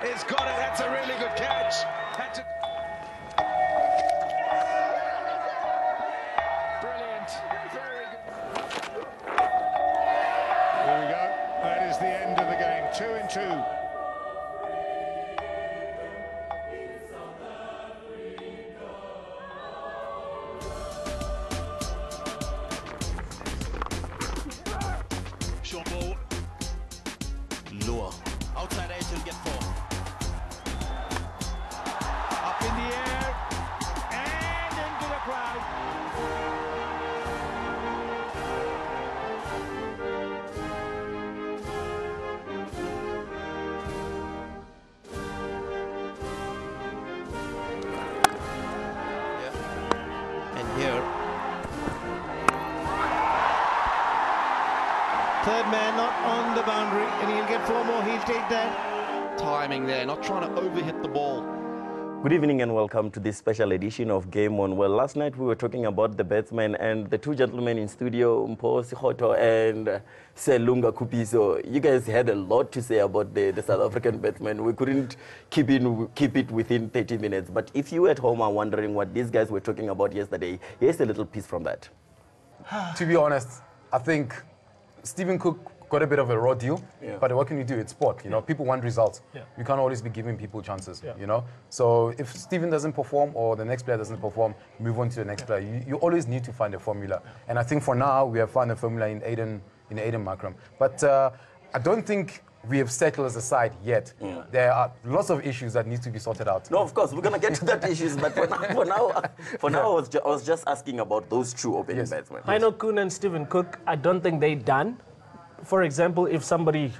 It's got it. That's a really good catch. Brilliant. Very good. Here we go. That is the end of the game. 2-2. Short ball. Lower. Outside edge, he'll get 4. Up in the air. And into the crowd. Yeah. And here. Third man not on the boundary, and he'll get 4 more. He'll take that. Timing there, not trying to overhit the ball. Good evening and welcome to this special edition of Game On. Well, last night we were talking about the batsmen and the two gentlemen in studio, Mpho Sikhoto and Selunga Kupiso. You guys had a lot to say about the South African batsmen. We couldn't keep it within 30 minutes. But if you at home are wondering what these guys were talking about yesterday, here's a little piece from that. To be honest, I think Stephen Cook got a bit of a raw deal, but what can you do? It's sport, you know. People want results. You can't always be giving people chances, you know. So if Stephen doesn't perform or the next player doesn't perform, move on to the next player. You always need to find a formula. And I think for now, we have found a formula in Aiden Markram. But I don't think we have settled as a side yet. There are lots of issues that need to be sorted out. No, of course, we're going to get to that issues, but for now, I was just asking about those two opening batsmen. Heino Kuhn and Stephen Cook, I don't think they're done. For example, if somebody,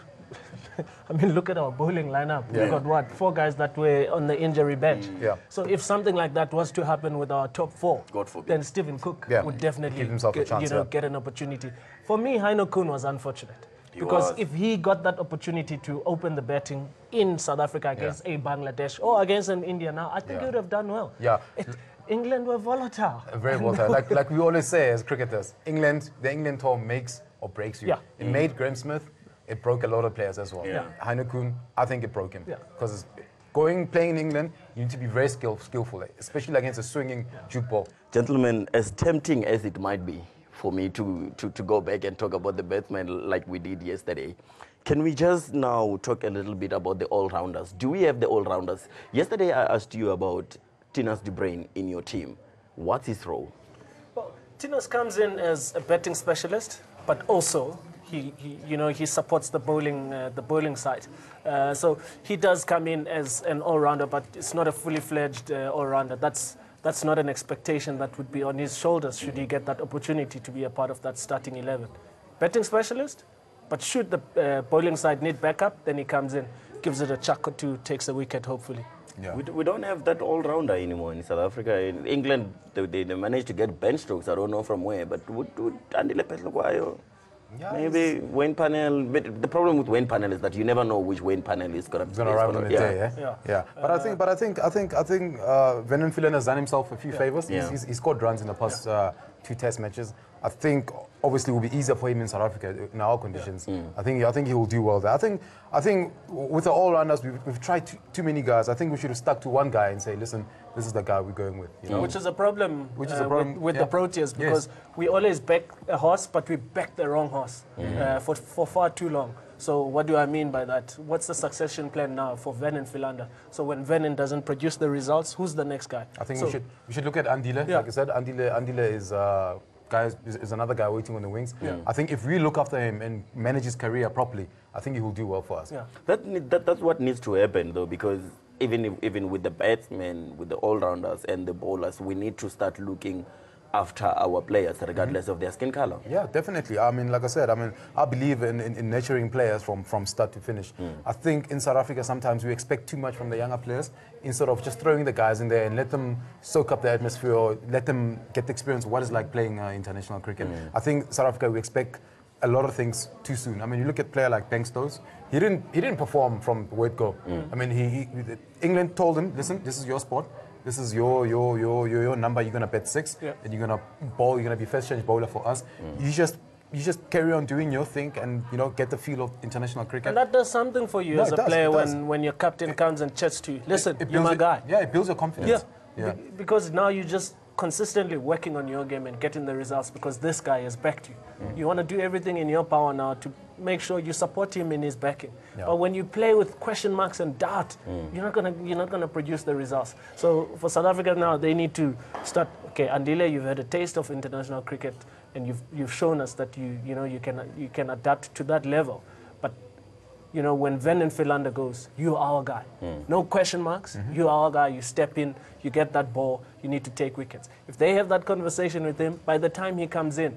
I mean, look at our bowling lineup. We've got, what, 4 guys that were on the injury bench. So if something like that was to happen with our top 4, God forbid, then Stephen Cook would definitely give himself a chance, get an opportunity. For me, Heino Kuhn was unfortunate. Because if he got that opportunity to open the batting in South Africa against a Bangladesh or against an India now, I think he would have done well. England were volatile. Very volatile. like we always say as cricketers, the England tour makes or breaks you. It made Graham Smith, it broke a lot of players as well. Heino Kuhn, I think it broke him. Because playing in England, you need to be very skillful, especially against a swinging juke ball. Gentlemen, as tempting as it might be for me to go back and talk about the batsmen like we did yesterday, can we just now talk a little bit about the all-rounders? Do we have the all-rounders? Yesterday I asked you about Tinus de Bruin in your team. What's his role? Well, Tinus comes in as a batting specialist, but also he supports the bowling side. So he does come in as an all-rounder, but it's not a fully fledged all-rounder. That's not an expectation that would be on his shoulders should he get that opportunity to be a part of that starting 11. Batting specialist, but should the bowling side need backup, then he comes in, gives it a chuck or two, takes a wicket, hopefully. We don't have that all-rounder anymore in South Africa. In England, they managed to get bench strokes. I don't know from where, but would Andile Petlokwayo, maybe Wayne Panel. But the problem with Wayne Panel is that you never know which Wayne Panel is going to arrive on the day. But I think Vernon Phelan has done himself a few favors. He scored runs in the past 2 Test matches. I think obviously it will be easier for him in South Africa in our conditions. I think he will do well there. I think with the all-rounders we've tried too many guys. I think we should have stuck to one guy and say, listen, this is the guy we're going with. You know? Which is a problem. With the Proteas, because we always back a horse, but we back the wrong horse for far too long. So what do I mean by that? What's the succession plan now for Vernon Philander? So when Vernon doesn't produce the results, who's the next guy? I think we should look at Andile. Like I said, Andile is another guy waiting on the wings. I think if we look after him and manage his career properly, I think he will do well for us. That's what needs to happen, though, because even with the batsmen, with the all-rounders and the bowlers, we need to start looking after our players, regardless of their skin color. Yeah, definitely. I mean, like I said, I believe in nurturing players from start to finish. I think in South Africa sometimes we expect too much from the younger players instead of just throwing the guys in there and let them soak up the atmosphere or let them get the experience of what it's like playing international cricket. I think South Africa, we expect a lot of things too soon. I mean, you look at a player like Bankstones, he didn't perform from the word go. I mean, England told him, listen, this is your sport. This is your number. You're gonna bet 6, and you're gonna bowl. You're gonna be first change bowler for us. You just carry on doing your thing, and get the feel of international cricket. And that does something for you as a player when your captain comes and chats to you. Listen, you're my guy. Yeah, it builds your confidence. Yeah. Because now you just consistently working on your game and getting the results because this guy has backed you. You want to do everything in your power now to make sure you support him in his backing. But when you play with question marks and doubt, you're not gonna produce the results. So for South Africa now, they need to start. Okay, Andile, you've had a taste of international cricket, and you've shown us that you can adapt to that level. But when Ven and Philander goes, you're our guy. No question marks. You're our guy. You step in, you get that ball, you need to take wickets. If they have that conversation with him, by the time he comes in,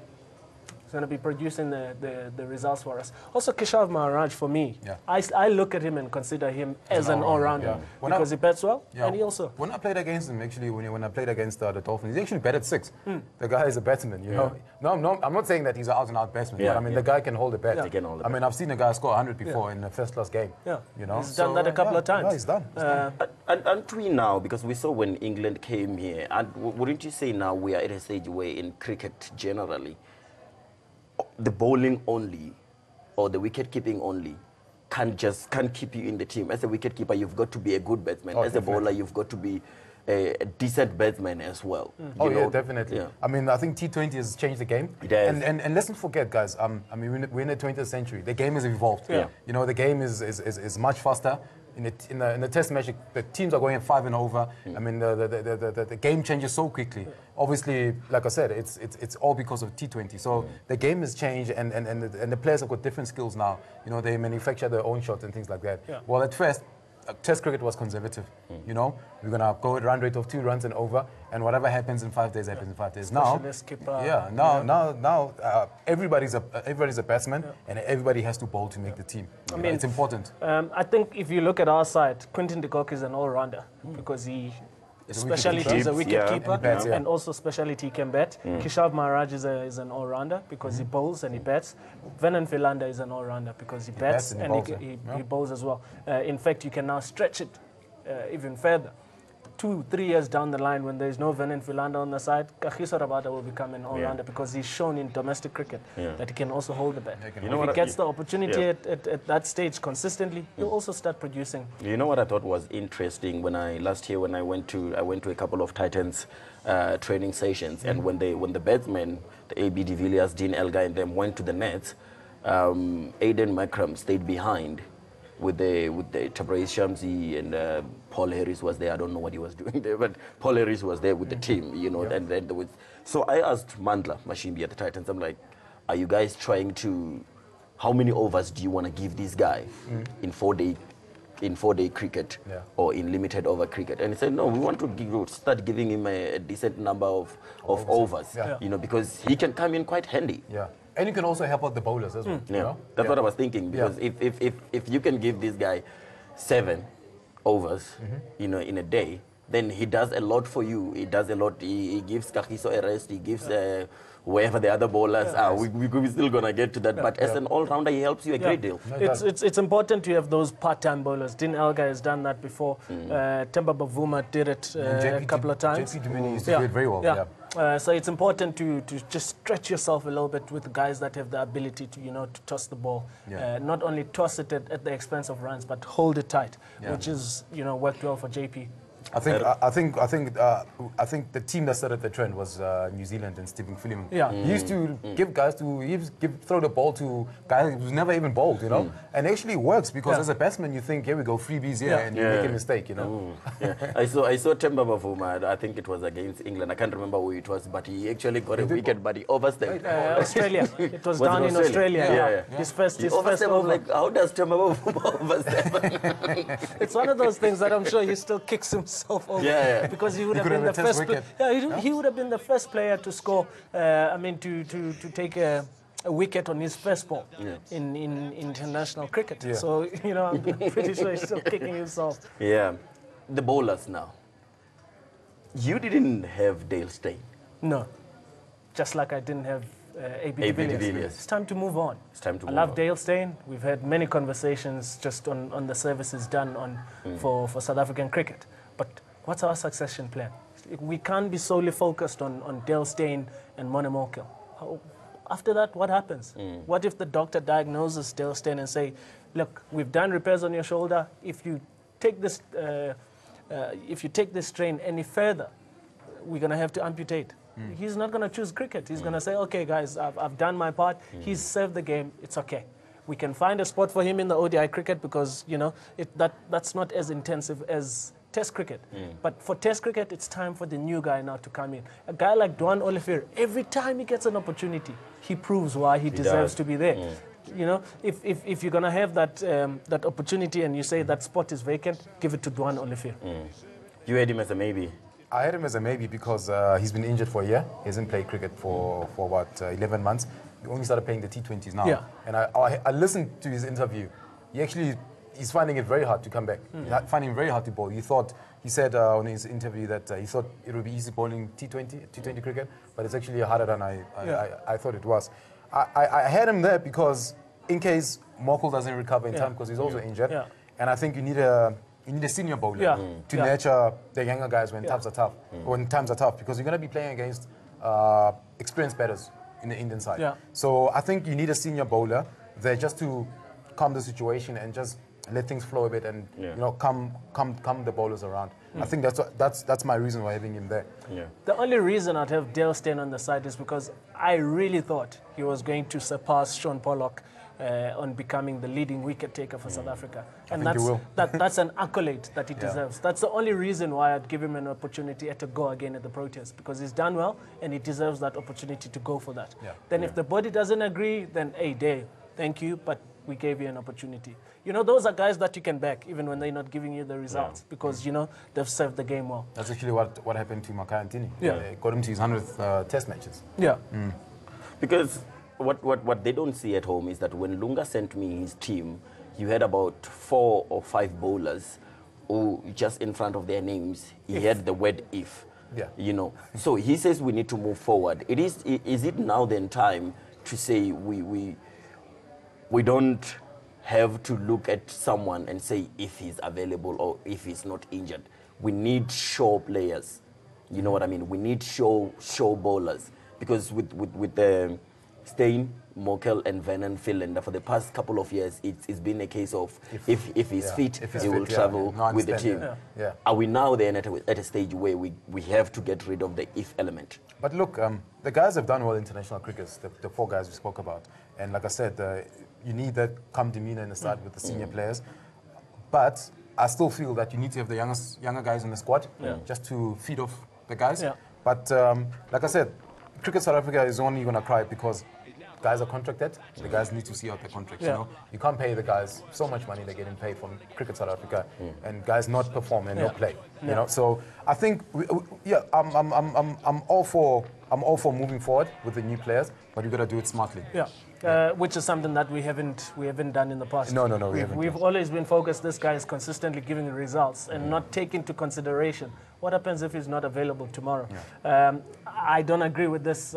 he's going to be producing the results for us. Also, Keshav Maharaj, for me, I look at him and consider him as an all-rounder because he bats well, and he also... When I played against him, actually, when I played against the Dolphins, he actually batted 6. The guy is a batsman, you know. No, I'm not saying that he's an out-and-out batsman, but I mean, the guy can hold a bat. I mean, I've seen a guy score 100 before in a first-class game. He's done that a couple of times. Yeah, he's done. And we now, because we saw when England came here, and wouldn't you say now we are at a stage where in cricket generally, the bowling only or the wicket keeping only can't keep you in the team. As a wicket keeper, you've got to be a good batsman. As a bowler, you've got to be a decent batsman as well. Yeah, definitely. I mean, I think T20 has changed the game. It has. And let's not forget, guys, I mean, we're in the 20th century. The game has evolved. The game is much faster. In the test match, the teams are going 5 and over. I mean, the game changes so quickly. Obviously, like I said, it's all because of T20. So the game has changed, and the players have got different skills now. They manufacture their own shots and things like that. Well, at first, Test cricket was conservative. We're gonna go at a run rate of 2 runs and over, and whatever happens in 5 days happens in 5 days. Now, everybody's a batsman, and everybody has to bowl to make the team. I mean, it's important. I think if you look at our side, Quinton de Kock is an all-rounder because he. Speciality is a wicket keeper, and also speciality he can bat. Keshav Maharaj is an all-rounder because he bowls and he bats. Venan Philander is an all-rounder because he bats and he bowls as well. In fact, you can now stretch it even further. 2-3 years down the line, when there is no Venan Philander on the side, Kagiso Rabada will become an all-rounder because he's shown in domestic cricket that he can also hold the bat. If he gets the opportunity at that stage consistently, he'll also start producing. You know what I thought was interesting last year when I went to a couple of Titans training sessions, and when the batsmen, the AB de Villiers, Dean Elgar, and them went to the nets, Aiden Makram stayed behind with the Tabriz Shamsi, and Paul Harris was there. I don't know what he was doing there, but Paul Harris was there with the team, and then there was. So I asked Mandla Mashimbi at the Titans, I'm like, are you guys trying to, how many overs do you want to give this guy in 4-day cricket or in limited over cricket? And he said, no, we want to start giving him a decent number of overs, because he can come in quite handy. And you can also help out the bowlers as well. That's what I was thinking, because if you can give this guy 7 overs, in a day, then he does a lot for you. He does a lot. He gives Kagiso a rest. He gives wherever the other bowlers are. We're still gonna get to that. But as an all-rounder, he helps you a great deal. It's important to have those part-time bowlers. Dean Elgar has done that before. Temba Bavuma did it a couple of times. JP Dumini used to do it very well. So it's important to just stretch yourself a little bit with guys that have the ability to to toss the ball, not only toss it at the expense of runs, but hold it tight, which is worked well for JP. I think the team that started the trend was New Zealand and Stephen Filliman. He used to throw the ball to guys who's never even bowled, and actually it works because as a batsman you think, here we go, freebies here, and you make a mistake, I saw Temba Bavuma. I think it was against England. I can't remember who it was, but he actually got a wicket, but he overstayed. Australia. It was down in Australia. His first over. Like, how does Temba Bavuma overstay? It's one of those things that I'm sure he still kicks himself himself over because he would He have could been have the a test first. wicket. He would have been the first player to score. I mean, to take a wicket on his first ball in international cricket. Yeah. So you know, I'm pretty sure he's still kicking himself. Yeah, the bowlers now. You didn't have Dale Steyn. No, just like I didn't have A.B. de A.B. de Villiers. Villiers. It's time to move on. It's time to I move love on. Dale Steyn. We've had many conversations just on the services done on for South African cricket. But what's our succession plan? We can't be solely focused on Dale Steyn and Monemokil. After that, what happens? What if the doctor diagnoses Dale Steyn and say, look, we've done repairs on your shoulder. If you take this strain any further, we're going to have to amputate. He's not going to choose cricket. He's going to say, okay, guys, I've done my part. He's served the game. It's okay. We can find a spot for him in the ODI cricket because, you know, that's not as intensive as Test cricket. But for Test cricket, it's time for the new guy now to come in. A guy like Dwan Olivier, every time he gets an opportunity, he proves why he deserves to be there. You know, if you're going to have that opportunity and you say that spot is vacant, give it to Dwan Olivier. You had him as a maybe. I had him as a maybe because he's been injured for a year. He hasn't played cricket for about 11 months. He only started playing the T20s now. Yeah. And I listened to his interview. He's finding it very hard to come back. He's finding it very hard to bowl. He said on his interview that he thought it would be easy bowling T20 cricket, but it's actually harder than I thought it was. I had him there because in case Mokul doesn't recover in time because he's also injured, and I think you need a senior bowler to nurture the younger guys when times are tough. When times are tough, because you're going to be playing against experienced batters in the Indian side. So I think you need a senior bowler there just to calm the situation and just let things flow a bit and you know calm the bowlers around. I think that's my reason why having him there. The only reason I'd have Dale Steyn on the side is because I really thought he was going to surpass Sean Pollock on becoming the leading wicket taker for South Africa. And that's an accolade that he deserves. That's the only reason why I'd give him an opportunity to go again at the Proteas, because he's done well and he deserves that opportunity to go for that. Then if the body doesn't agree, then hey, Dale, thank you, but we gave you an opportunity. You know, those are guys that you can back even when they're not giving you the results because, you know, they've served the game well. That's actually what happened to Makhaya Ntini. Got him to his 100th test matches. Because what they don't see at home is that when Lunga sent me his team, you had about 4 or 5 bowlers who just in front of their names, he had the word if. You know, so he says we need to move forward. Is it now then time to say we don't have to look at someone and say if he's available or if he's not injured? We need show players. You know what I mean? We need show bowlers, because with the Steyn, Mokel and Vernon Philander for the past couple of years, it's been a case of if he's fit, he will travel with the team. Are we now then at a stage where we have to get rid of the if element? But look, the guys have done well in international cricket, the 4 guys we spoke about. And like I said, you need that calm demeanor in the start with the senior players. But I still feel that you need to have the younger guys in the squad just to feed off the guys. But like I said, Cricket South Africa is only going to cry because guys are contracted. The guys need to see out their contracts. You know, you can't pay the guys so much money they're getting paid from Cricket South Africa, and guys not perform and not play. You know, so I think I'm all for moving forward with the new players, but you got to do it smartly. Which is something that we haven't done in the past. No, we haven't. We've always been focused. This guy is consistently giving results and not taking into consideration what happens if he's not available tomorrow. I don't agree with this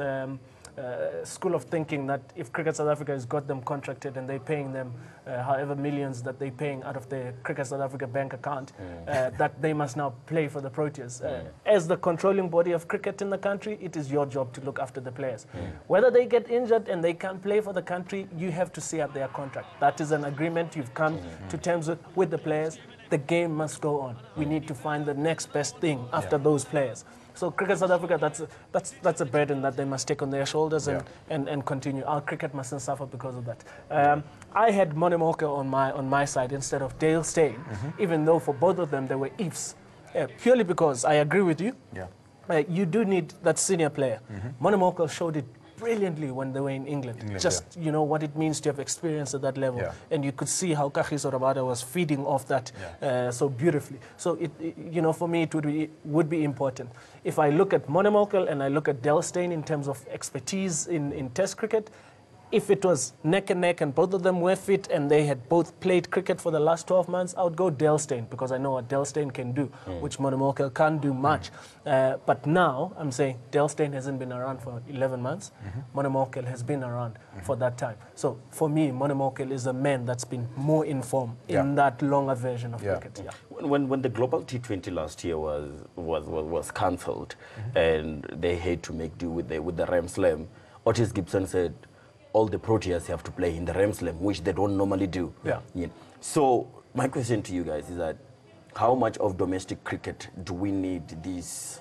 school of thinking that if Cricket South Africa has got them contracted and they're paying them however millions that they're paying out of their Cricket South Africa bank account, that they must now play for the Proteas. As the controlling body of cricket in the country, it is your job to look after the players. Whether they get injured and they can't play for the country, you have to see out their contract. That is an agreement you've come to terms with the players. The game must go on. We need to find the next best thing after those players. So Cricket South Africa, that's a burden that they must take on their shoulders and continue. Our cricket mustn't suffer because of that. I had Monemoka on my side instead of Dale Steyn, even though for both of them there were ifs. Purely because I agree with you. You do need that senior player. Monemoka showed it brilliantly when they were in England. Just, you know, what it means to have experience at that level. And you could see how Kagiso Rabada was feeding off that so beautifully. So, you know, for me, it would be important. If I look at Monemokel and I look at Delstein in terms of expertise in Test cricket, if it was neck and neck and both of them were fit and they had both played cricket for the last 12 months, I would go Delstein because I know what Delstein can do, which Monemokel can't do much. But now I'm saying Delstein hasn't been around for 11 months. Monemokel has been around for that time. So for me, Monemokel is a man that's been more informed in that longer version of cricket. When the Global T20 last year was cancelled and they had to make do with the Ram Slam, Otis Gibson said, all the Proteas have to play in the Ram Slam, which they don't normally do. So my question to you guys is that how much of domestic cricket do we need these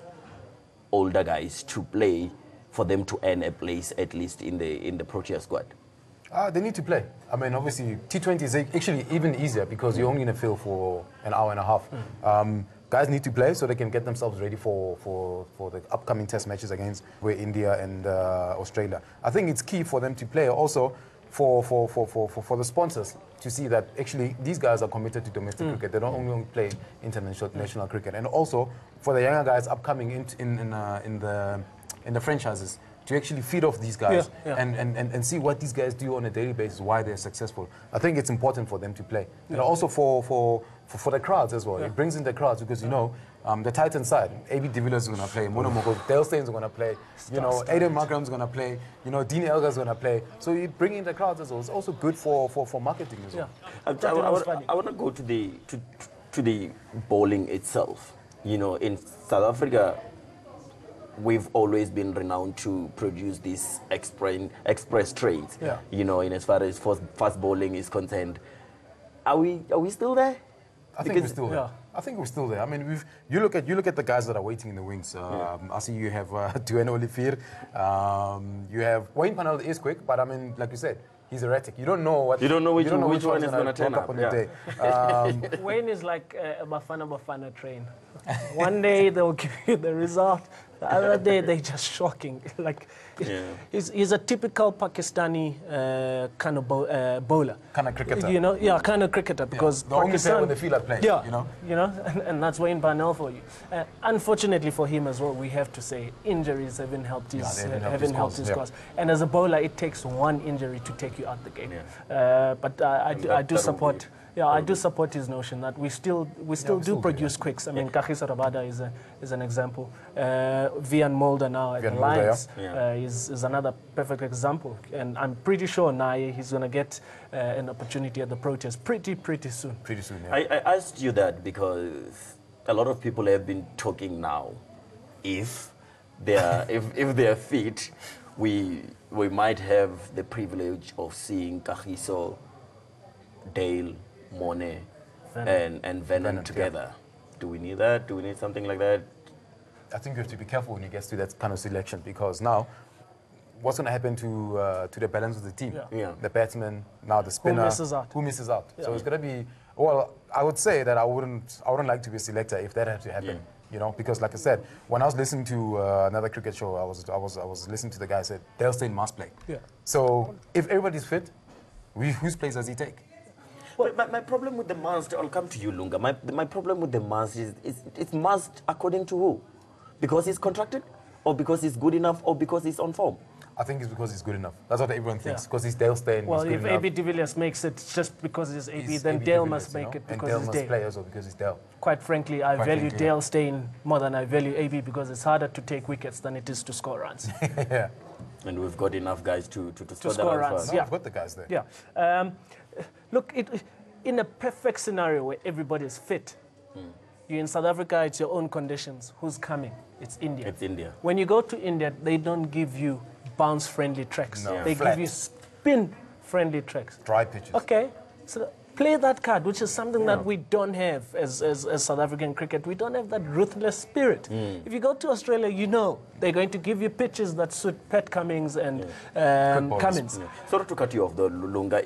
older guys to play for them to earn a place at least in the Protea squad? They need to play. I mean, obviously, T20 is actually even easier because you're only in a field for an hour and a half. Guys need to play so they can get themselves ready for the upcoming test matches against India and Australia. I think it's key for them to play also for the sponsors to see that actually these guys are committed to domestic cricket. They don't only play international cricket. And also for the younger guys upcoming in the franchises to actually feed off these guys and see what these guys do on a daily basis, why they're successful. I think it's important for them to play. And also for the crowds as well. It brings in the crowds because, you know, the Titan side, AB de Villiers is going to play, Monemokel, Delstein is going to play, you know, Aiden Markram is going to play, you know, Dean Elgar is going to play. So you bring in the crowds as well. It's also good for marketing as well. I want to go to the bowling itself. You know, in South Africa, we've always been renowned to produce these express trades. You know, in as far as fast bowling is concerned. Are we still there? I think we're still there. I think we're still there. I mean, you look at the guys that are waiting in the wings. I see you have Duane Olivier. You have Wayne Panel is quick, but I mean, like you said, he's erratic. You don't know which one is going to turn up on the day. Wayne is like a Bafana train. One day they'll give you the result. The other day they're just shocking. Like he's a typical Pakistani kind of bowler. Kind of cricketer. You know, kind of cricketer because the only player when they feel like playing. You know, and that's Wayne Parnell for you. Unfortunately for him as well, we have to say injuries haven't helped his cause. And as a bowler, it takes one injury to take you out the game. But I do support. I do support his notion that we still do produce quicks. I mean, Kagiso Rabada is an example. Vian Mulder now at the Lions is another perfect example. And I'm pretty sure Naye he's going to get an opportunity at the Proteas pretty soon. Pretty soon, I asked you that because a lot of people have been talking now. If they are fit, we might have the privilege of seeing Kagiso, Dale, Monet and Venom together. Do we need that? Do we need something like that? I think you have to be careful when it gets to that kind of selection because now, what's going to happen to the balance of the team? The batsman, now the spinner. Who misses out? So it's going to be. Well, I would say that I wouldn't like to be a selector if that had to happen. You know, because like I said, when I was listening to another cricket show, I was listening to the guy said Delstein must play. So if everybody's fit, whose place does he take? Well, my problem with the must, I'll come to you, Lunga. My problem with the must is it's must according to who? Because he's contracted, or because he's good enough, or because he's on form? I think it's because he's good enough. That's what everyone thinks. Because he's Delstein. Well, if AB de Villiers makes it just because he's AB, then Dale must make it because he's Dale. And Dale must play also because he's Dale. Quite frankly, I value Dale Steyn more than I value AB because it's harder to take wickets than it is to score runs. And we've got enough guys to score runs. No, we've got the guys there. Look, in a perfect scenario where everybody is fit, you're in South Africa, it's your own conditions. Who's coming? It's India. It's India. When you go to India, they don't give you bounce-friendly tracks. No. They give you spin-friendly tracks. Dry pitches. Okay, so play that card, which is something that we don't have as South African cricket. We don't have that ruthless spirit. If you go to Australia, you know they're going to give you pitches that suit Pat Cummins and Cummins. Sorry to cut you off, though, Lunga,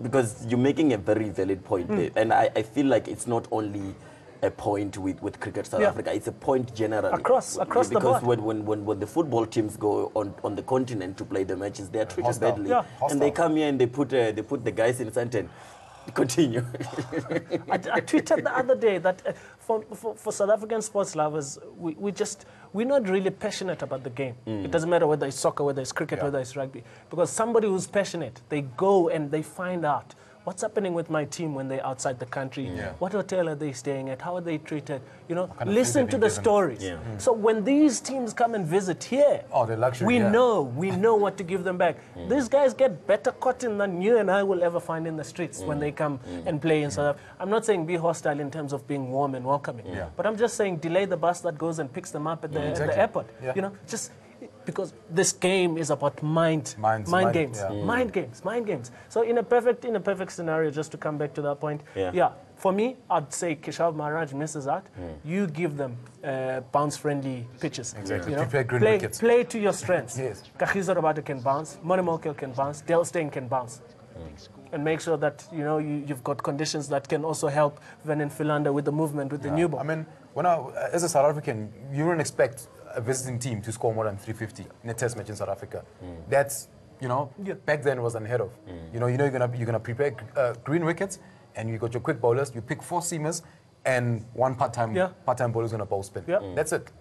because you're making a very valid point there. And I feel like it's not only a point with Cricket South Africa. It's a point generally. Across the board. Because when the football teams go on the continent to play the matches, they are treated badly. Yeah. And they come here and they put the guys in Santen. Continue. I tweeted the other day that for South African sports lovers, we're not really passionate about the game. It doesn't matter whether it's soccer, whether it's cricket, whether it's rugby. Because somebody who's passionate, they go and they find out what's happening with my team when they're outside the country. What hotel are they staying at? How are they treated? You know, listen to the stories. So when these teams come and visit here, the luxury, we know what to give them back. These guys get better cotton than you and I will ever find in the streets when they come and play in South Africa. I'm not saying be hostile in terms of being warm and welcoming, but I'm just saying delay the bus that goes and picks them up at the airport. You know, just because this game is about mind games. So in a perfect scenario, just to come back to that point, for me, I'd say Keshav Maharaj misses out. You give them bounce-friendly pitches. Exactly. You know? Prepare green wickets. Play to your strengths. Yes. Kagiso Rabada can bounce, Monemokel can bounce, Delstein can bounce. And make sure that you've got conditions that can also help Venin Philander with the movement, with the new ball. I mean, as a South African, you don't expect a visiting team to score more than 350 in a test match in South Africa. That's, back then was unheard of. You're gonna prepare green wickets, and you got your quick bowlers. You pick 4 seamers, and one part-time bowler is gonna bowl spin. That's it.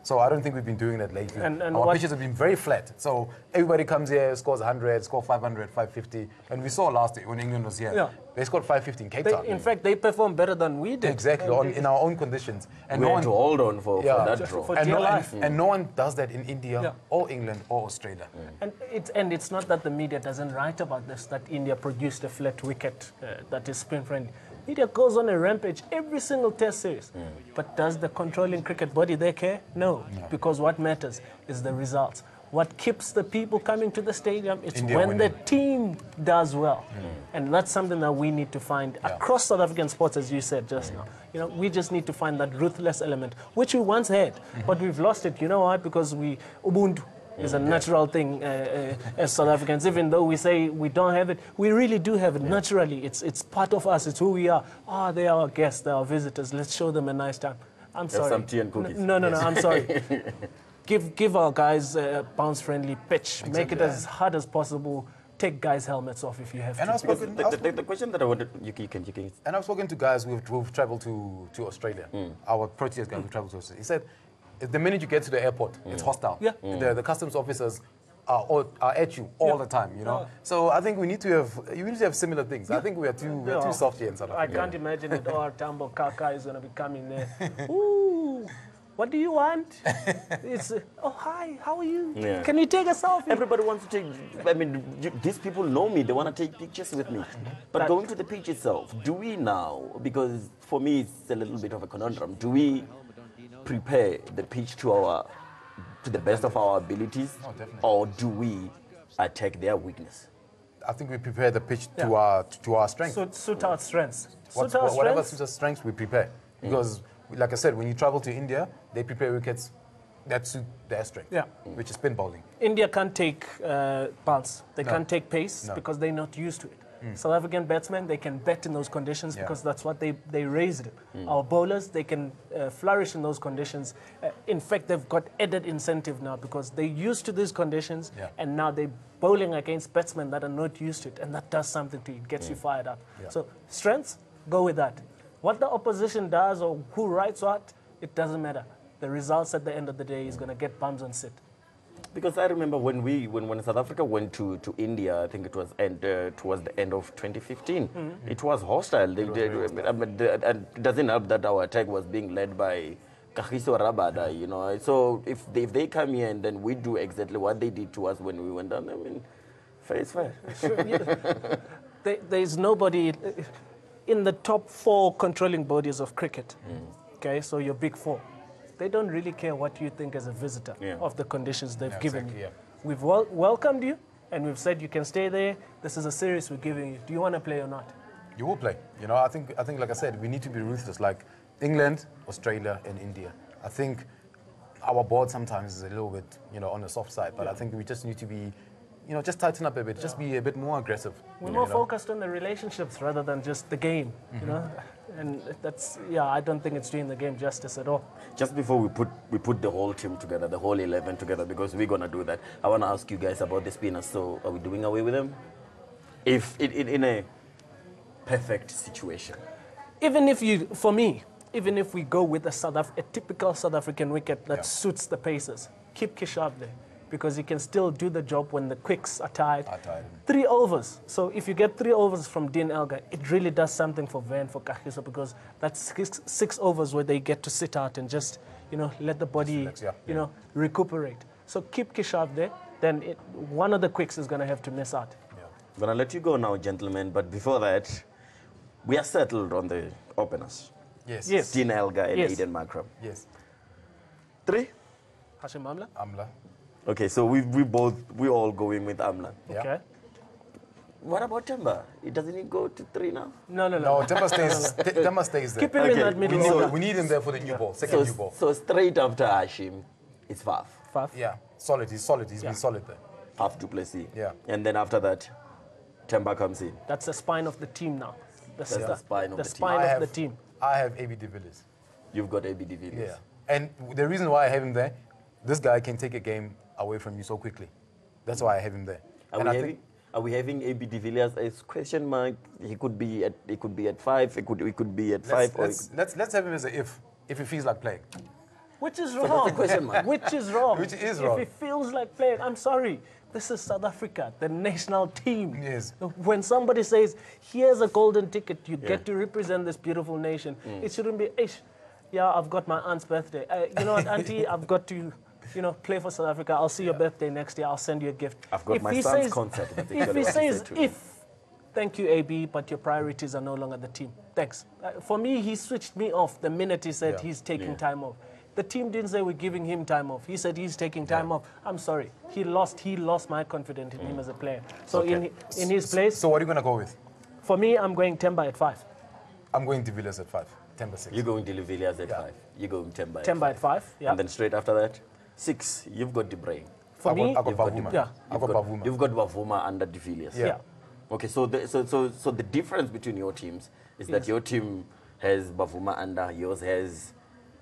So I don't think we've been doing that lately. And our pitches have been very flat. So everybody comes here, scores 100, score 500, 550. And we saw last year when England was here, they scored 550 in Cape Town. In fact, they performed better than we did. Exactly, in our own conditions. And we had to hold on for that draw. And no one does that in India or England or Australia. And it's not that the media doesn't write about this, that India produced a flat wicket that is spin-friendly. Media goes on a rampage every single test series. But does the controlling cricket body they care? No. Because what matters is the results. What keeps the people coming to the stadium, it's India when winning. The team does well. And that's something that we need to find across South African sports, as you said just now. We just need to find that ruthless element, which we once had, but we've lost it. You know why? Because Ubuntu is a natural thing as South Africans. Even though we say we don't have it, we really do have it naturally. It's part of us. It's who we are. They are our guests. They are our visitors. Let's show them a nice time. I'm sorry. Some tea and cookies. No, I'm sorry. Give our guys a bounce-friendly pitch. Exactly. Make it as hard as possible. Take guys' helmets off if you have to. The question that I wanted, you can. And I've spoken to guys who've traveled to Australia. Our Proteas guys who traveled to Australia. He said, the minute you get to the airport, it's hostile. The customs officers are at you all the time, So I think we need to have similar things. I think we are too soft here in South Africa. I can't imagine that our Tambo Kaka is going to be coming there. Ooh, what do you want? It's, hi, how are you? Can we take a selfie? Everybody wants to take, these people know me, they want to take pictures with me. But going to the pitch itself, do we now, because for me it's a little bit of a conundrum, do we prepare the pitch to the best of our abilities, or do we attack their weakness? I think we prepare the pitch to our strengths. So suit our strengths. Whatever suits our strengths, we prepare. Because, like I said, when you travel to India, they prepare wickets that suit their strength, which is spin bowling. India can't take bounce. They can't take pace because they're not used to it. South African batsmen, they can bat in those conditions because that's what they raised. Our bowlers, they can flourish in those conditions. In fact, they've got added incentive now because they're used to these conditions and now they're bowling against batsmen that are not used to it, and that does something to you. It gets you fired up. So strengths, go with that. What the opposition does or who writes what, it doesn't matter. The results at the end of the day is going to get bums on sit. Because I remember when South Africa went to India, I think it was towards the end of 2015. It was hostile. It doesn't help that our attack was being led by Kagiso Rabada, So if they come here and then we do exactly what they did to us when we went down, fair is fair. There's nobody in the top 4 controlling bodies of cricket. Okay, so your big 4. They don't really care what you think as a visitor of the conditions they've given you. We've welcomed you, and we've said you can stay there. This is a series we're giving you. Do you want to play or not? You will play. I think, like I said, we need to be ruthless. Like England, Australia, and India. I think our board sometimes is a little bit, on the soft side. But I think we just need to be, just tighten up a bit. Just be a bit more aggressive. We're more focused on the relationships rather than just the game. And that's, yeah, I don't think it's doing the game justice at all. Just before we put the whole team together, the whole 11 together, because we're gonna do that. I want to ask you guys about the spinners. So, are we doing away with them? If in a perfect situation, Even if you, for me, even if we go with a typical South African wicket that suits the Pacers, keep Kishav there, because he can still do the job when the quicks are tired. 3 overs. So if you get 3 overs from Dean Elgar, it really does something for Van, for Kagiso, because that's 6 overs where they get to sit out and just, let the body, recuperate. So keep Kishav there, then one of the quicks is going to have to miss out. I'm gonna let you go now, gentlemen. But before that, we are settled on the openers. Yes. Dean Elgar and Yes. Aiden Makram. Yes. 3. Hashim Amla? Amla. Okay, so we all going with Amla. Yeah. Okay. What about Temba? Doesn't he go to 3 now? No. No, Temba stays there. Keep him in that middle We order. need him there for the new ball, second new ball. So straight after Hashim, it's Faf. Faf. Yeah, solid. He's solid. He's been solid there. Faf du Plessis. Yeah. And then after that, Temba comes in. That's the spine of the team now. That's the spine of the team. spine of the team. I have AB de Villiers. You've got AB de Villiers. Yeah. And the reason why I have him there, this guy can take a game away from you so quickly. That's why I have him there. Are we having AB de Villiers as question mark? He could be at 5. We could be at 5. Let's have him as a if he feels like playing. Which is that's wrong. the question mark. Which is wrong. Which is wrong. If he feels like playing, I'm sorry. This is South Africa, the national team. Yes. When somebody says, here's a golden ticket, you get to represent this beautiful nation, it shouldn't be, yeah, I've got my aunt's birthday. You know what, auntie, I've got to, play for South Africa. I'll see your birthday next year. I'll send you a gift. I've got my son's concert. If he says, thank you, AB, but your priorities are no longer the team. Thanks. For me, he switched me off the minute he said he's taking time off. The team didn't say we're giving him time off. He said he's taking time off. I'm sorry. He lost my confidence in him as a player. So in his place... So what are you going to go with? For me, I'm going Temba at 5. I'm going de Villiers at 5. Temba 6. You're going de Villiers at 5. You're going Temba at 5. Temba at 5, yeah. And then straight after that, 6, you've got De Bruyne. For me... I've got Bavuma. Yeah. I've got Bavuma. You've got Bavuma under de Villiers. Yeah. Okay, so the difference between your teams is that your team has Bavuma under, yours has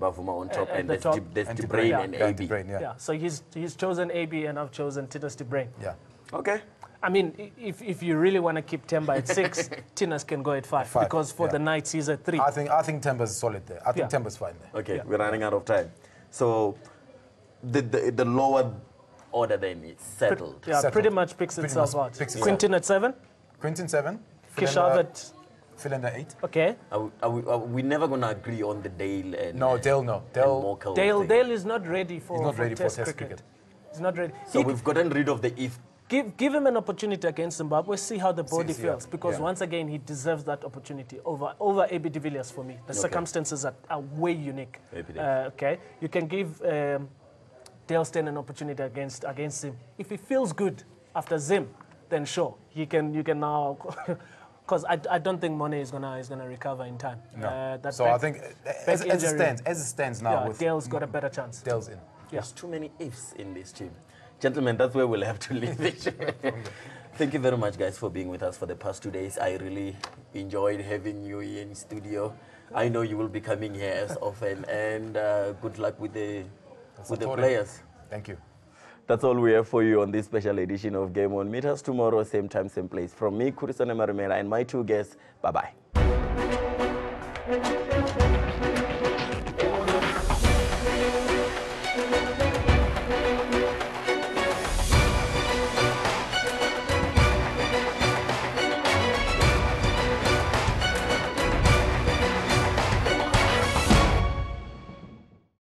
Bavuma on top, and there's De Bruyne and AB. Yeah, so he's chosen AB and I've chosen Titus De Bruyne. Yeah. Okay. I mean, if you really want to keep Temba at 6, Tinas can go at 5 because for the Knights he's at 3. I think Temba's solid there. I think Temba's fine there. Okay, we're running out of time. So the lower order then is settled. Yeah, pretty much picks itself out. Quinton at 7. Quinton 7. Kishav at... Philander 8. Okay. Are we never going to agree on the Dale and... No, Dale no. Dale is not ready for, he's not ready for test test cricket. cricket. He's not ready. So we've gotten rid of the if. Give him an opportunity against Zimbabwe, see how the body feels. Because once again, he deserves that opportunity over AB de Villiers for me. The circumstances are way unique. Okay. You can give Dale Steyn an opportunity against Zim. If he feels good after Zim, then sure, you can now... Because I don't think Monet is gonna recover in time. No. So I think as it stands now, with Dale's got a better chance. Dale's in. There's too many ifs in this team. Gentlemen, that's where we'll have to leave it. Thank you very much, guys, for being with us for the past 2 days. I really enjoyed having you here in studio. I know you will be coming here as often, and good luck with the players. Thank you. That's all we have for you on this special edition of Game On. Meet us tomorrow, same time, same place. From me, Kurisana Marimela, and my 2 guests, bye-bye.